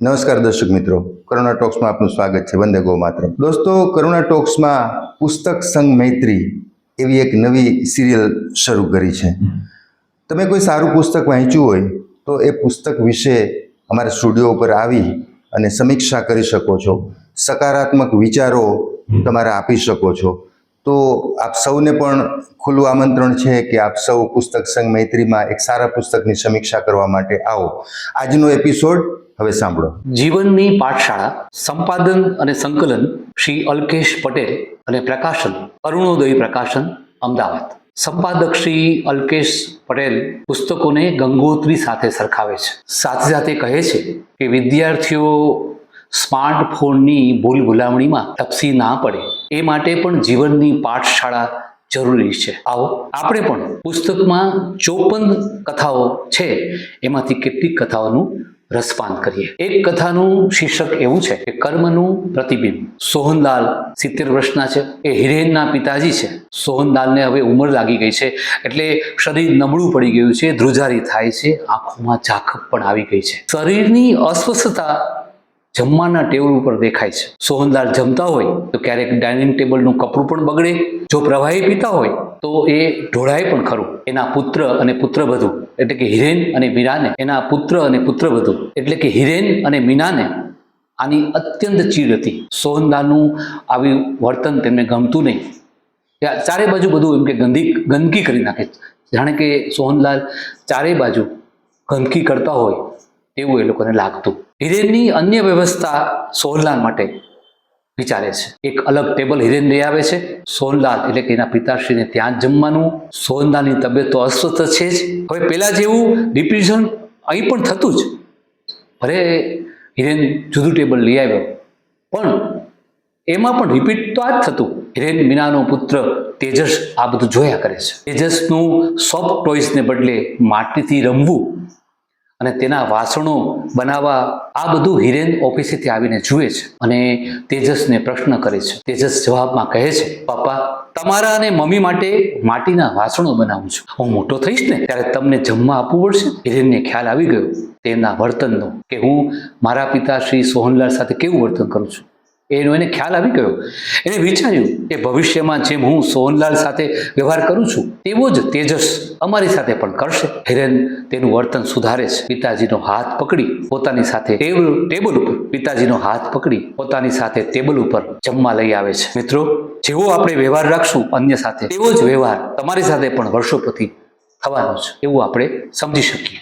નમસ્કાર દર્શક મિત્રો, કરુણા ટોક્સમાં આપનું સ્વાગત છે. વંદે ગો માતરમ. દોસ્તો, કરુણા ટોક્સમાં પુસ્તક સંગ મૈત્રી એવી એક નવી સિરિયલ શરૂ કરી છે. તમે કોઈ સારું પુસ્તક વાંચ્યું હોય તો એ પુસ્તક વિશે અમારા સ્ટુડિયો ઉપર આવી અને સમીક્ષા કરી શકો છો, સકારાત્મક વિચારો તમારે આપી શકો છો. તો આપ સૌને પણ ખુલ્લું આમંત્રણ છે કે આપ સૌ પુસ્તક સંગ મૈત્રીમાં એક સારા પુસ્તકની સમીક્ષા કરવા માટે આવો. આજનો એપિસોડ હવે સાંભળો. જીવનની પાઠશાળા, સંપાદન અને સંકલન શ્રી અલ્કેશ પટેલ અને પ્રકાશન અરુણોદય પ્રકાશન, અમદાવાદ. સંપાદક શ્રી અલ્કેશ પટેલ પુસ્તકોને ગંગોત્રી સાથે સરખાવે છે. સાથે સાથે કહે છે કે વિદ્યાર્થીઓ સ્માર્ટફોનની ભૂલ ભૂલામણીમાં ટપસી ના પડે એ માટે પણ જીવનની પાઠશાળા જરૂરી છે. આવો આપણે પણ પુસ્તકમાં 54 કથાઓ છે, એમાંથી કેટલીક કથાઓનું રસપાન કરીએ. એક કથાનું શીર્ષક એવું છે કે કર્મનું પ્રતિબિંબ. સોહનલાલ 70 વર્ષના છે. એ હિરેનના પિતાજી છે. સોહનલાલને હવે ઉંમર લાગી ગઈ છે, એટલે શરીર નબળું પડી ગયું છે, ધ્રુજારી થાય છે, આંખોમાં ઝાંખપ પણ આવી ગઈ છે. શરીરની અસ્વસ્થતા જમવાના ટેબલ ઉપર દેખાય છે. સોહનલાલ જમતા હોય તો ક્યારેક ડાઇનિંગ ટેબલનું કપડું પણ બગડે. જો પ્રવાહી પીતા હોય તો એ ઢોળાય પણ ખરું. એના પુત્ર અને પુત્રવધુ એટલે કે હિરેન અને મીરાને એના પુત્ર અને પુત્રવધુ એટલે કે હિરેન અને મીનાને આની અત્યંત ચીડ હતી. સોહનલાલનું આવી વર્તન તેમને ગમતું નહીં. ચારે બાજુ બધું એમ કે ગંદકી કરી નાખે, જાણે કે સોહનલાલ ચારે બાજુ ગંદકી કરતા હોય એવું એ લોકોને લાગતું. હિરેનની અન્ય વ્યવસ્થા સોહનલાલ માટે વિચારે છે. એક અલગ ટેબલ હિરેન લઈ આવે છે. સોહનલાલ એટલે કે એના પિતાશ્રીને ત્યાં જ જમવાનું. સોહનલાલની તબિયત તો અસ્વસ્થ છે જ. હવે પહેલા જેવું રિપીઝન અહીં પણ થતું જ. ભલે હિરેન જુદું ટેબલ લઈ આવ્યો, પણ એમાં પણ રિપીટ તો આ જ થતું. હિરેન મીનાનો પુત્ર તેજસ આ બધું જોયા કરે છે. તેજસનું સોફ્ટ ટોયસને બદલે માટીથી રમવું અને તેના વાસણો બનાવવા, આ બધું હિરેન ઓફિસેથી આવીને જુએ છે અને તેજસને પ્રશ્ન કરે છે. તેજસ જવાબમાં કહે છે, પપ્પા, તમારા અને મમ્મી માટે માટીના વાસણો બનાવું છું. હું મોટો થઈશ ને ત્યારે તમને જમવા આપવું પડશે. હિરેનને ખ્યાલ આવી ગયો તેના વર્તનનો, કે હું મારા પિતા શ્રી સોહનલાલ સાથે કેવું વર્તન કરું છું. એનો એને ખ્યાલ આવી ગયો. એને વિચાર્યું કે ભવિષ્યમાં જેમ હું સોહનલાલ સાથે વ્યવહાર કરું છું તેવો જ તેજસ અમારી સાથે પણ કરશે. હિરેન તેનું વર્તન સુધારે છે. પિતાજીનો હાથ પકડી પોતાની સાથે ટેબલ ઉપર ટેબલ ઉપર જમવા લઈ આવે છે. મિત્રો, જેવો આપણે વ્યવહાર રાખશું અન્ય સાથે, તેવો જ વ્યવહાર તમારી સાથે પણ વર્ષો પછી થવાનો છે, એવું આપણે સમજી શકીએ.